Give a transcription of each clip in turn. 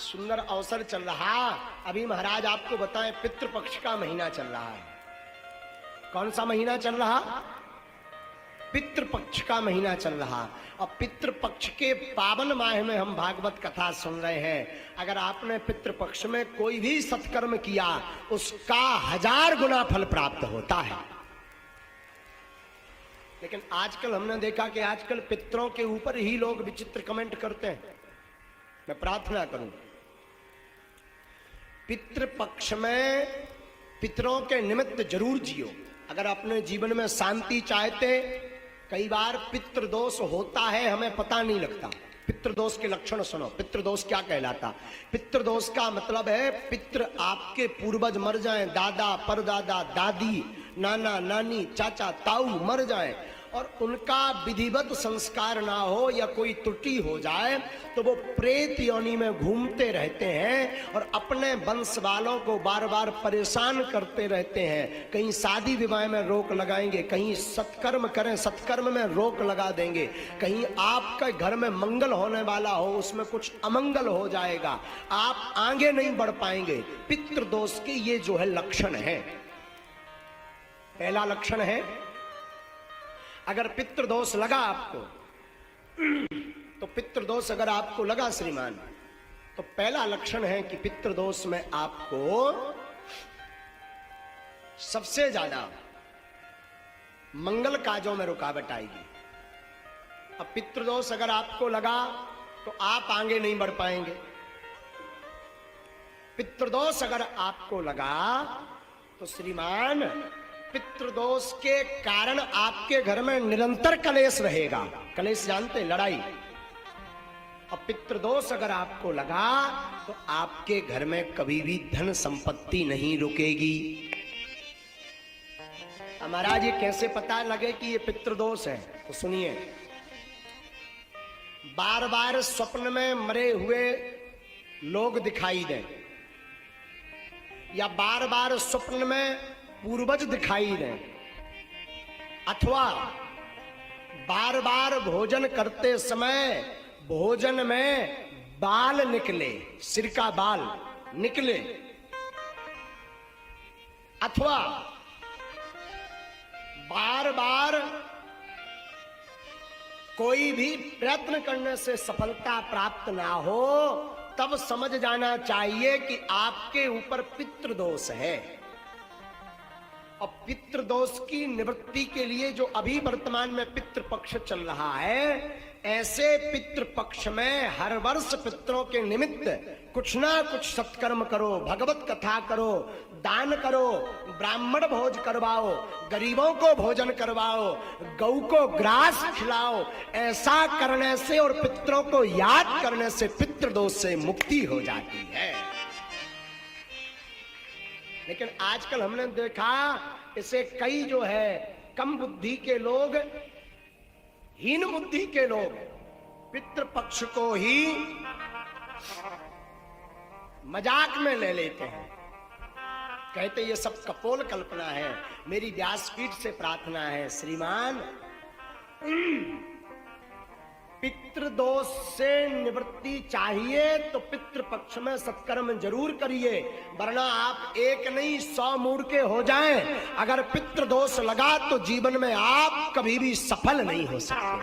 सुंदर अवसर चल रहा। अभी महाराज आपको बताएं, पितृपक्ष का महीना चल रहा है। कौन सा महीना चल रहा? पितृपक्ष का महीना चल रहा। और पितृपक्ष के पावन माह में हम भागवत कथा सुन रहे हैं। अगर आपने पितृपक्ष में कोई भी सत्कर्म किया, उसका 1000 गुना फल प्राप्त होता है। लेकिन आजकल हमने देखा कि आजकल पितरों के ऊपर ही लोग विचित्र कमेंट करते हैं। मैं प्रार्थना करूं, पितृपक्ष में पितरों के निमित्त जरूर जियो। अगर अपने जीवन में शांति चाहते, कई बार पितृदोष होता है, हमें पता नहीं लगता। पितृदोष के लक्षण सुनो। पितृदोष क्या कहलाता? पितृदोष का मतलब है पितृ आपके पूर्वज मर जाएं, दादा परदादा दादी नाना नानी चाचा ताऊ मर जाएं और उनका विधिवत संस्कार ना हो या कोई त्रुटि हो जाए तो वो प्रेत योनि में घूमते रहते हैं और अपने वंश वालों को बार बार परेशान करते रहते हैं। कहीं शादी विवाह में रोक लगाएंगे, कहीं सत्कर्म करें सत्कर्म में रोक लगा देंगे, कहीं आपके घर में मंगल होने वाला हो उसमें कुछ अमंगल हो जाएगा, आप आगे नहीं बढ़ पाएंगे। पितृदोष के ये जो है लक्षण है। पहला लक्षण है, अगर पितृदोष लगा आपको तो पितृदोष अगर आपको लगा श्रीमान, तो पहला लक्षण है कि पितृदोष में आपको सबसे ज्यादा मंगल काजों में रुकावट आएगी। अब पितृदोष अगर आपको लगा तो आप आगे नहीं बढ़ पाएंगे। पितृदोष अगर आपको लगा तो श्रीमान पितृदोष के कारण आपके घर में निरंतर कलेश रहेगा। कलेश जानते, लड़ाई। और पितृदोष अगर आपको लगा तो आपके घर में कभी भी धन संपत्ति नहीं रुकेगी। महाराज ये कैसे पता लगे कि ये पितृदोष है? तो सुनिए, बार बार स्वप्न में मरे हुए लोग दिखाई दें या बार बार स्वप्न में पूर्वज दिखाई दें अथवा बार बार भोजन करते समय भोजन में बाल निकले, सिर का बाल निकले, अथवा बार बार कोई भी प्रयत्न करने से सफलता प्राप्त ना हो, तब समझ जाना चाहिए कि आपके ऊपर पितृदोष है। और पितृदोष की निवृत्ति के लिए जो अभी वर्तमान में पितृपक्ष चल रहा है, ऐसे पितृपक्ष में हर वर्ष पितरों के निमित्त कुछ ना कुछ सत्कर्म करो, भगवत कथा करो, दान करो, ब्राह्मण भोज करवाओ, गरीबों को भोजन करवाओ, गौ को ग्रास खिलाओ। ऐसा करने से और पितरों को याद करने से पितृदोष से मुक्ति हो जाती है। लेकिन आजकल हमने देखा इसे कई जो है कम बुद्धि के लोग, हीन बुद्धि के लोग पितृपक्ष को ही मजाक में ले लेते हैं। कहते ये सब कपोल कल्पना है। मेरी व्यासपीठ से प्रार्थना है श्रीमान, पितृदोष से निवृत्ति चाहिए तो पितृपक्ष में सत्कर्म जरूर करिए, वरना आप एक नहीं 100 मूर्खे हो जाएं। अगर पितृदोष लगा तो जीवन में आप कभी भी सफल नहीं हो सकते।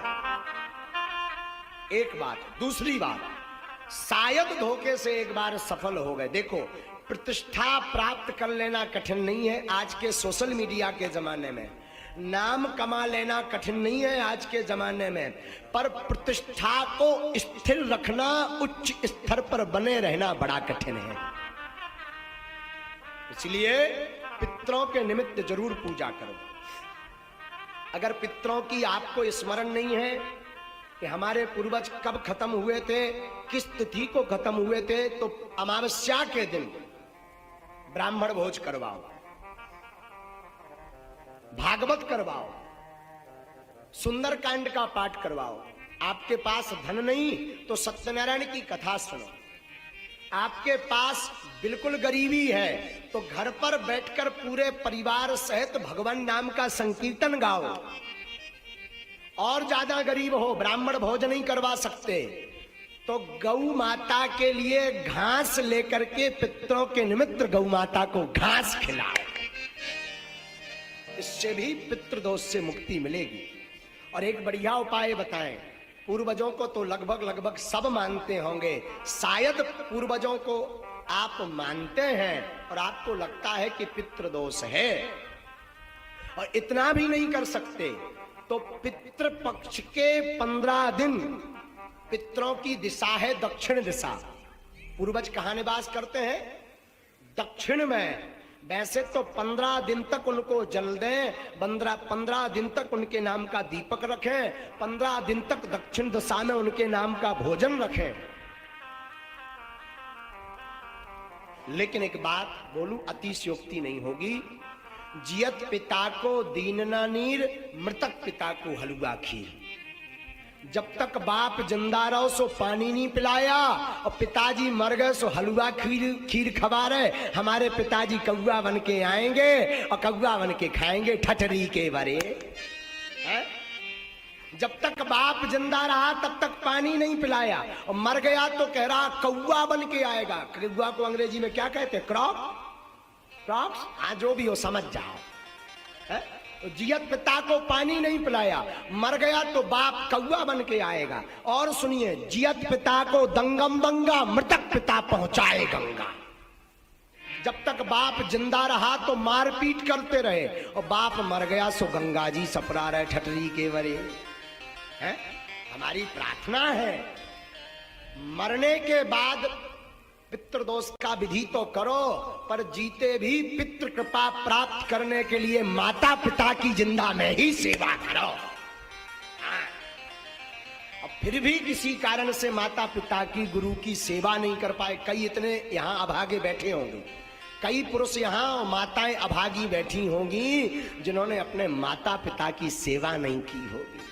एक बात। दूसरी बात, शायद धोखे से एक बार सफल हो गए। देखो, प्रतिष्ठा प्राप्त कर लेना कठिन नहीं है आज के सोशल मीडिया के जमाने में, नाम कमा लेना कठिन नहीं है आज के जमाने में, पर प्रतिष्ठा को स्थिर रखना, उच्च स्तर पर बने रहना बड़ा कठिन है। इसलिए पितरों के निमित्त जरूर पूजा करो। अगर पितरों की आपको स्मरण नहीं है कि हमारे पूर्वज कब खत्म हुए थे, किस तिथि को खत्म हुए थे, तो अमावस्या के दिन ब्राह्मण भोज करवाओ, भागवत करवाओ, सुंदरकांड का पाठ करवाओ। आपके पास धन नहीं तो सत्यनारायण की कथा सुनो। आपके पास बिल्कुल गरीबी है तो घर पर बैठकर पूरे परिवार सहित भगवान नाम का संकीर्तन गाओ। और ज्यादा गरीब हो, ब्राह्मण भोज नहीं करवा सकते तो गौ माता के लिए घास लेकर के पितरों के निमित्त गौ माता को घास खिलाओ, इससे भी पितृदोष से मुक्ति मिलेगी। और एक बढ़िया उपाय बताएं, पूर्वजों को तो लगभग सब मानते होंगे, शायद पूर्वजों को आप मानते हैं और आपको लगता है कि पितृदोष है और इतना भी नहीं कर सकते, तो पितृपक्ष के 15 दिन पितरों की दिशा है दक्षिण दिशा। पूर्वज कहां निवास करते हैं? दक्षिण में। वैसे तो 15 दिन तक उनको जल दें, 15 दिन तक उनके नाम का दीपक रखें, 15 दिन तक दक्षिण दिशा में उनके नाम का भोजन रखें। लेकिन एक बात बोलूं, अतिशयोक्ति नहीं होगी। जियत पिता को दीनना नीर, मृतक पिता को हलवा खीर। जब तक बाप जिंदा रहो सो पानी नहीं पिलाया और पिताजी मर गए सो हलवा खीर खवा रहे। हमारे पिताजी कौवा बन के आएंगे और कौवा बन के खाएंगे ठठरी के बरे है? जब तक बाप जिंदा रहा तब तक पानी नहीं पिलाया और मर गया तो कह रहा कौवा बन के आएगा। कौवा को अंग्रेजी में क्या कहते हैं? क्रॉक्स। हाँ, जो भी हो समझ जाओ है? तो जियत पिता को पानी नहीं पिलाया, मर गया तो बाप कौवा बन के आएगा। और सुनिए, जियत पिता को दंगम दंगा, मृतक पिता पहुंचाए गंगा। जब तक बाप जिंदा रहा तो मारपीट करते रहे और बाप मर गया सो गंगा जी सपरा रहे ठटरी के वरे है। हमारी प्रार्थना है मरने के बाद पितृदोष का विधि तो करो, पर जीते भी पितृ कृपा प्राप्त करने के लिए माता पिता की जिंदा में ही सेवा करो। अब फिर भी किसी कारण से माता पिता की, गुरु की सेवा नहीं कर पाए, कई इतने यहाँ अभागे बैठे होंगे, कई पुरुष यहाँ माताएं अभागी बैठी होंगी जिन्होंने अपने माता पिता की सेवा नहीं की होगी।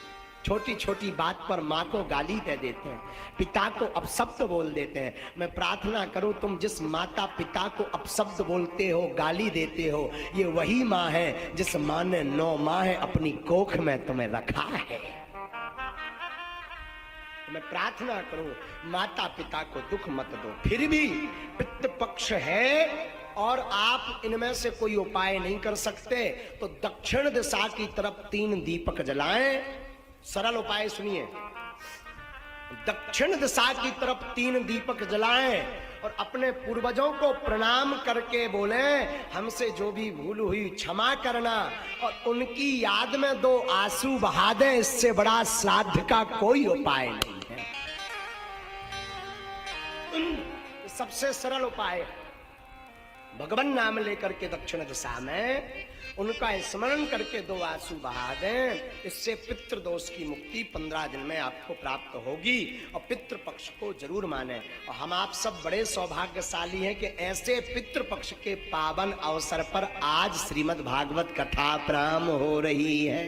छोटी छोटी बात पर माँ को गाली दे देते हैं, पिता को अपशब्द बोल देते हैं। मैं प्रार्थना करूं, तुम जिस माता पिता को अपशब्द बोलते हो, गाली देते हो, ये वही माँ है जिस माँ ने 9 माह अपनी कोख में तुम्हें रखा है। मैं प्रार्थना करूं, माता पिता को दुख मत दो। फिर भी पितृपक्ष है और आप इनमें से कोई उपाय नहीं कर सकते, तो दक्षिण दिशा की तरफ 3 दीपक जलाएं। सरल उपाय सुनिए, दक्षिण दिशा की तरफ 3 दीपक जलाएं और अपने पूर्वजों को प्रणाम करके बोले, हमसे जो भी भूल हुई क्षमा करना, और उनकी याद में 2 आंसू बहा दें। इससे बड़ा श्राद्ध का कोई उपाय नहीं है। सबसे सरल उपाय, भगवान नाम लेकर के दक्षिण दिशा में उनका स्मरण करके 2 आंसू बहा दें। इससे पितृदोष की मुक्ति 15 दिन में आपको प्राप्त होगी। और पितृपक्ष को जरूर माने। और हम आप सब बड़े सौभाग्यशाली हैं कि ऐसे पितृपक्ष के पावन अवसर पर आज श्रीमद् भागवत कथा प्रारंभ हो रही है।